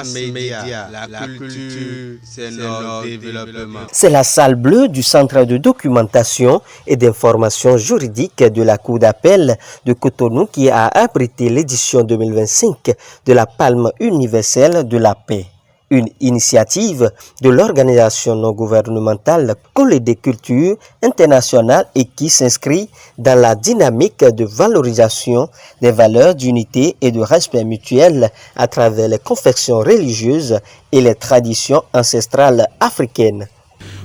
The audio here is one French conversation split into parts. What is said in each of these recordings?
Mass Media, la culture, c'est notre développement. C'est la salle bleue du Centre de documentation et d'information juridique de la Cour d'appel de Cotonou qui a abrité l'édition 2025 de la Palme universelle de la paix. Une initiative de l'organisation non gouvernementale Collège des cultures internationales et qui s'inscrit dans la dynamique de valorisation des valeurs d'unité et de respect mutuel à travers les confessions religieuses et les traditions ancestrales africaines.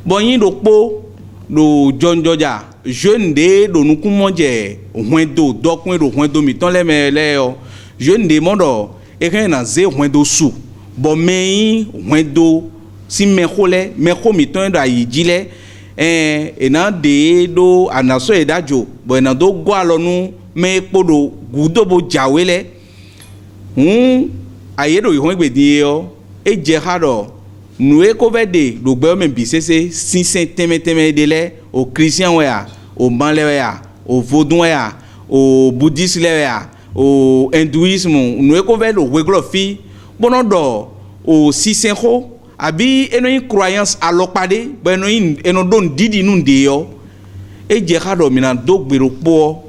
Bon, il y a John Georgia, jeune de nous commenter au moins do miton les jeune de monde et rien à zéro moins do sous. Bon mais wendo si mekole meko miton da yijile e na de do anaso edajo bo na do gwa lonu me podo gudo bo jawele ayedo ihon gbedi yo e je hado nu e ko vede do gbe me bisese sinsin teme dele o christian ya o banle ya o vaudou ya o bouddhiste ya o hindouisme nu e ko vede o weglo fi bonodo o sisenho abi eno croyance alopade eno don didi nun deyo e je hado mina do gbero po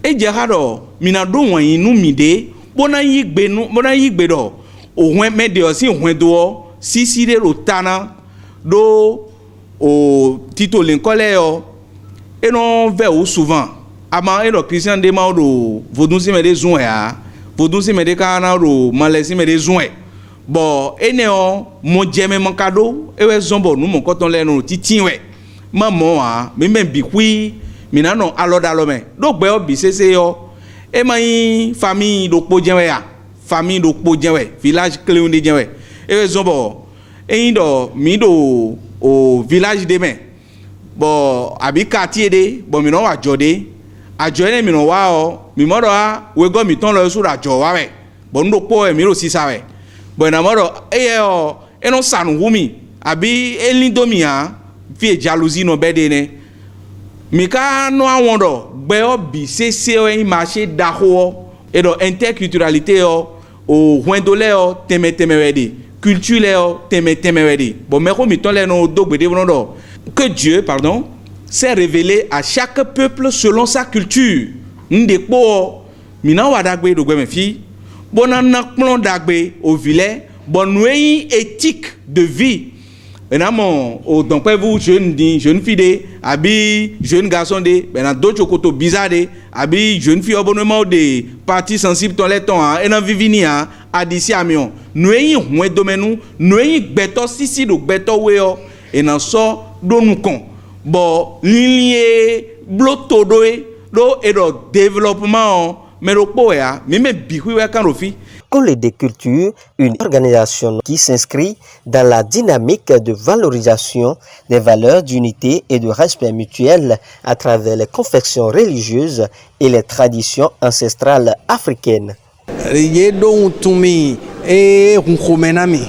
e je hado mina do wan inu mide bona yigbe do o hwen mede o si hwen do si de ro tana do o tito lenkole yo eno ve o souvent ama eno christian de ma do vodun si me de zun ya vodun si me de kana ro malesi me de zun bon eneo mo jeme mon cadeau e we zombo nu mon koton le no titin we maman a me même bi kwi mi na no aloda me do gbe obi sese yo e mai famille do po jenwe ya famille do po jenwe village clé de jenwe e we zombo e ndo mi do o village de me bon abi quartier de bon mi no wa jode ajo ene mi no wa o mi mo do a we go mi ton lo su ajo wa we bon ndo po e mi ro si sa we bon amoro eno sanu humi abi elindomia fi jalousie no bedene mika no awondo gbe obi sese o yin ma se daho e do interculturalité o hwendole o temetewede culture o temetewede bon me ko mi ton le no dogbede wono que Dieu s'est révélé à chaque peuple selon sa culture ndekpo mina wadagbe do gbe me fi bonana plon dagbe au vilet bonoué éthique de vie enamo o donc vous jeune fille de abi jeune garçon de ben d'autres koto bizarre de abi jeune fille abonnement de partie sensible ton les ton en vivini a d'ici amion noué moins domaine noué beto sisi do beto weo et nan so do nous kon bon ligne bloto do et do développement mais le poète, même bihui wa kan rofi. Collège des cultures, une organisation qui s'inscrit dans la dynamique de valorisation des valeurs d'unité et de respect mutuel à travers les confessions religieuses et les traditions ancestrales africaines. Yedo tumi e humenami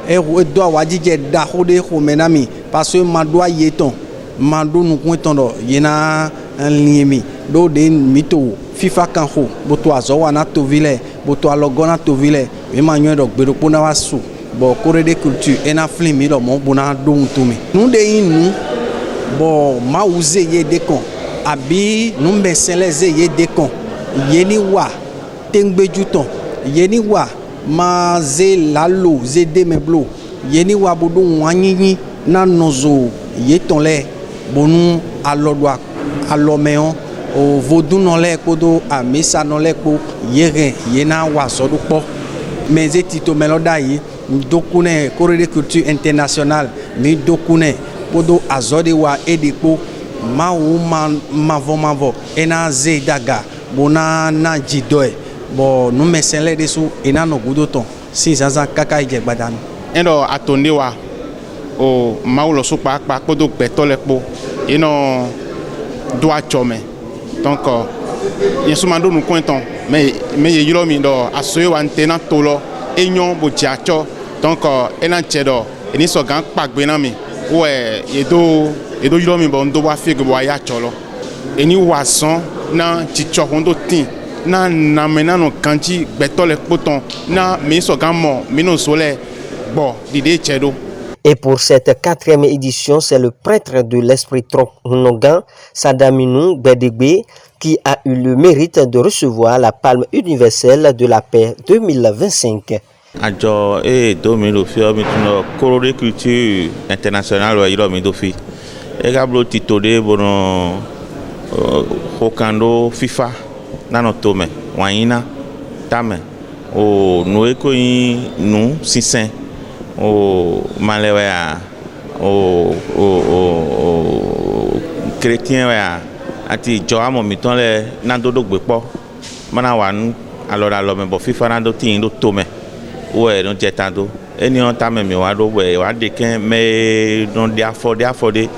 e do wajije da hode humenami parce que madwa yeton mando nu kwetondo yena liemi do de mito FIFA kanho boto azowa na tovile boto alogona tovile me manyo do gbero pona wasu bo Collège des cultures ena film mi do mo bona do ntumi nu de inu bo ma uze ye de kon abi nu mbesele ze ye de kon yeni wa tengbeju ton yeni wa ma ze lalo ze de meblo yeni wa bodo wanyi na nozo ye tonle bonu alodwa alomeon o vodou non le kodo a mesa non le ko yere yena wa sodu po mais etito meloda yi dokune Collège des cultures internationales mi dokune podo azode wa edeko mavo ena ze daga bona na jidoe bo nu mesenle desu ena no gudoton si zaza kaka ije gbadanu endo atonde wa o maulo so pa podo peto le po eno do achome donc il se mando nous cointon mais yiro mi do asoyo wa ntena tolo enyon bo tiacho donc ena chedo eni so gan pagbe na mi o edo yiro mi bo ndo wa fi gbo ya cholo eni wason na chicho hondo tin na mena no kanji beto le poton na mi so gan mo mi no sole bon l'idée est chèdo. Et pour cette 4e édition, c'est le prêtre de l'Esprit Tronogan, Sadaminou Bedegbe, qui a eu le mérite de recevoir la Palme universelle de la paix 2025. Ajo domino fio mituno coloré culture internationale wa ilo midofi. Egablo titode bono hokando FIFA nano tome waina tame o noeko yin nu sisen o malewea o chrétien wa ati jo amo miton le nandodo gbepo mana wan alora lo me bo FIFA nando tin do tome ouais non jetando eni on tame mi wa do we wa de ken me non dia for de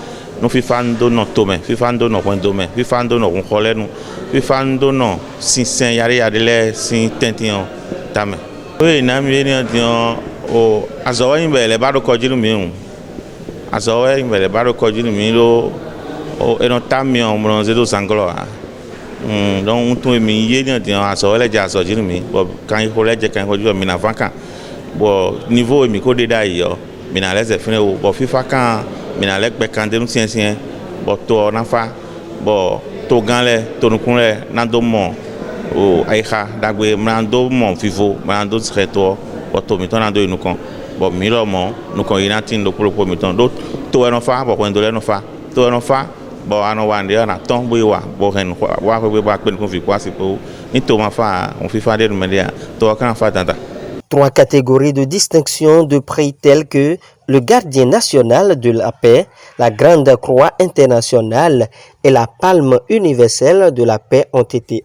no FIFA ndo no tome FIFA ndo no point dome FIFA ndo no khole nu FIFA ndo no sinsen yare le sin tention tame we na mi ni on o azowa yin be le ba do kojiru mi un azowa yin be le ba do kojiru mi lo o eno tame on bronze do sanglo donc tout mi yé ni on azowa le ja sojiru mi quand il khole je kan kojiru mi na vankan bon niveau mi ko de da yo mi na les fine o bo FIFA kan mi na le gbe kan de nu sien bo to na fa bo to gan le to nu kun le na do mo o aiha dagbe ma do mo vivo ma do treto bo to mi to na do inu kan bo mi lo mo nu kan ina tin do pro mi ton do to no fa bo ko ndo le no fa to no fa bo ano wa ndi na ton bo wa bo hen wa ko be ba pe ko fi kwa si ko ni to ma fa on FIFA de me dia to kan fa tanta. 3 catégories de distinction de prix telles que le gardien national de la paix, la Grande Croix internationale et la Palme universelle de la paix ont été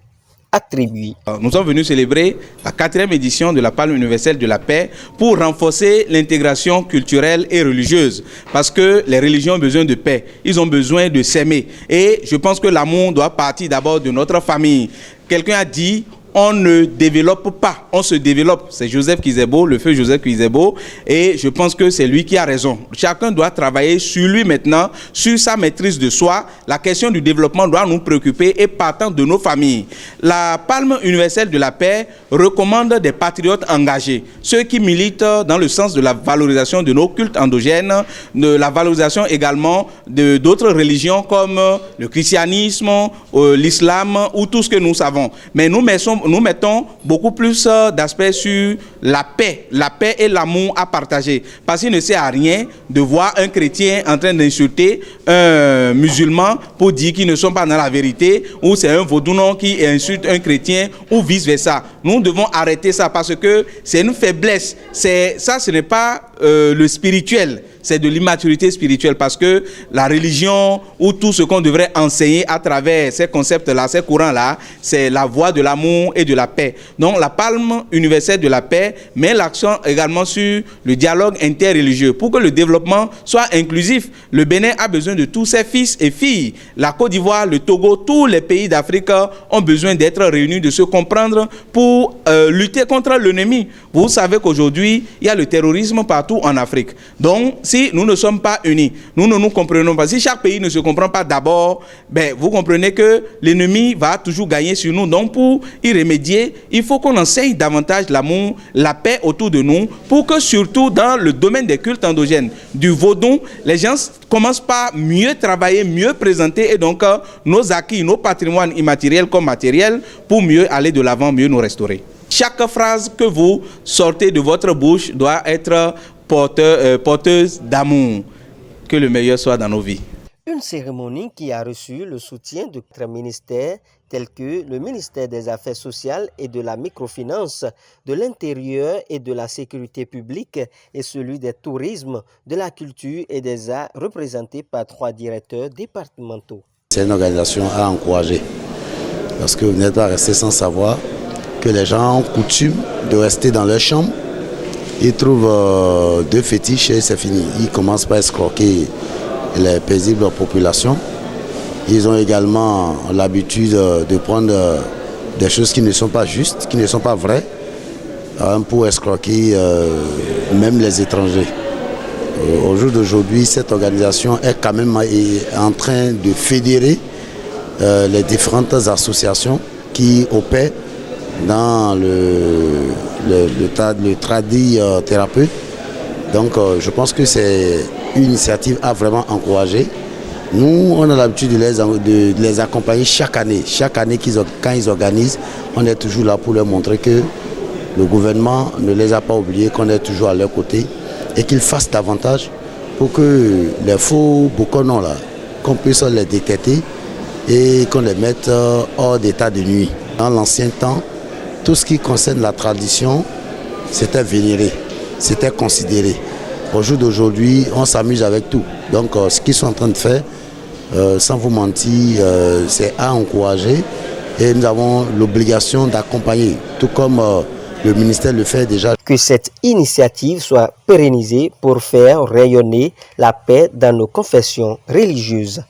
attribuées. Nous sommes venus célébrer la 4e édition de la Palme universelle de la paix pour renforcer l'intégration culturelle et religieuse. Parce que les religions ont besoin de paix, ils ont besoin de s'aimer. Et je pense que l'amour doit partir d'abord de notre famille. Quelqu'un a dit... On ne développe pas, on se développe. C'est Joseph Kizebo, le feu Joseph Kizebo, et je pense que c'est lui qui a raison. Chacun doit travailler sur lui maintenant, sur sa maîtrise de soi. La question du développement doit nous préoccuper et partant de nos familles. La Palme universelle de la paix recommande des patriotes engagés, ceux qui militent dans le sens de la valorisation de nos cultes endogènes, de la valorisation également de d'autres religions comme le christianisme, l'islam ou tout ce que nous savons. Mais nous mettons beaucoup plus d'aspect sur la paix et l'amour à partager. Parce qu'il ne sert à rien de voir un chrétien en train d'insulter un musulman pour dire qu'ils ne sont pas dans la vérité, ou c'est un vaudounon qui insulte un chrétien, ou vice-versa. Nous devons arrêter ça parce que c'est une faiblesse. Ça, ce n'est pas le spirituel. C'est de l'immaturité spirituelle parce que la religion ou tout ce qu'on devrait enseigner à travers ces concepts-là, ces courants-là, c'est la voie de l'amour et de la paix. Donc la Palme universelle de la paix met l'accent également sur le dialogue interreligieux pour que le développement soit inclusif. Le Bénin a besoin de tous ses fils et filles. La Côte d'Ivoire, le Togo, tous les pays d'Afrique ont besoin d'être réunis, de se comprendre pour lutter contre l'ennemi. Vous savez qu'aujourd'hui, il y a le terrorisme partout en Afrique. Donc, si nous ne sommes pas unis, nous ne nous comprenons pas. Si chaque pays ne se comprend pas d'abord, vous comprenez que l'ennemi va toujours gagner sur nous. Donc pour y remédier, il faut qu'on enseigne davantage l'amour, la paix autour de nous, pour que surtout dans le domaine des cultes endogènes, du vaudou, les gens commencent par mieux travailler, mieux présenter et donc nos acquis, nos patrimoines immatériels comme matériels, pour mieux aller de l'avant, mieux nous restaurer. Chaque phrase que vous sortez de votre bouche doit être porteuse d'amour. Que le meilleur soit dans nos vies. Une cérémonie qui a reçu le soutien d'autres ministères tels que le ministère des Affaires sociales et de la microfinance, de l'Intérieur et de la sécurité publique et celui des tourismes, de la culture et des arts représentés par 3 directeurs départementaux. C'est une organisation à encourager parce que vous n'êtes pas resté sans savoir que les gens ont coutume de rester dans leur chambre. Ils trouvent 2 fétiches et c'est fini. Ils commencent par escroquer les paisibles populations. Ils ont également l'habitude de prendre des choses qui ne sont pas justes, qui ne sont pas vraies, pour escroquer même les étrangers. Au jour d'aujourd'hui, cette organisation est quand même en train de fédérer les différentes associations qui opèrent dans le tradit thérapeute Donc je pense que c'est une initiative à vraiment encourager. Nous, on a l'habitude de les accompagner chaque année. Chaque année, quand ils organisent, on est toujours là pour leur montrer que le gouvernement ne les a pas oubliés, qu'on est toujours à leur côté et qu'ils fassent davantage pour que les faux boconons là, qu'on puisse les détecter et qu'on les mette hors d'état de nuit. Dans l'ancien temps, tout ce qui concerne la tradition, c'était vénéré, c'était considéré. Au jour d'aujourd'hui, on s'amuse avec tout. Donc ce qu'ils sont en train de faire, sans vous mentir, c'est à encourager et nous avons l'obligation d'accompagner, tout comme le ministère le fait déjà. Que cette initiative soit pérennisée pour faire rayonner la paix dans nos confessions religieuses.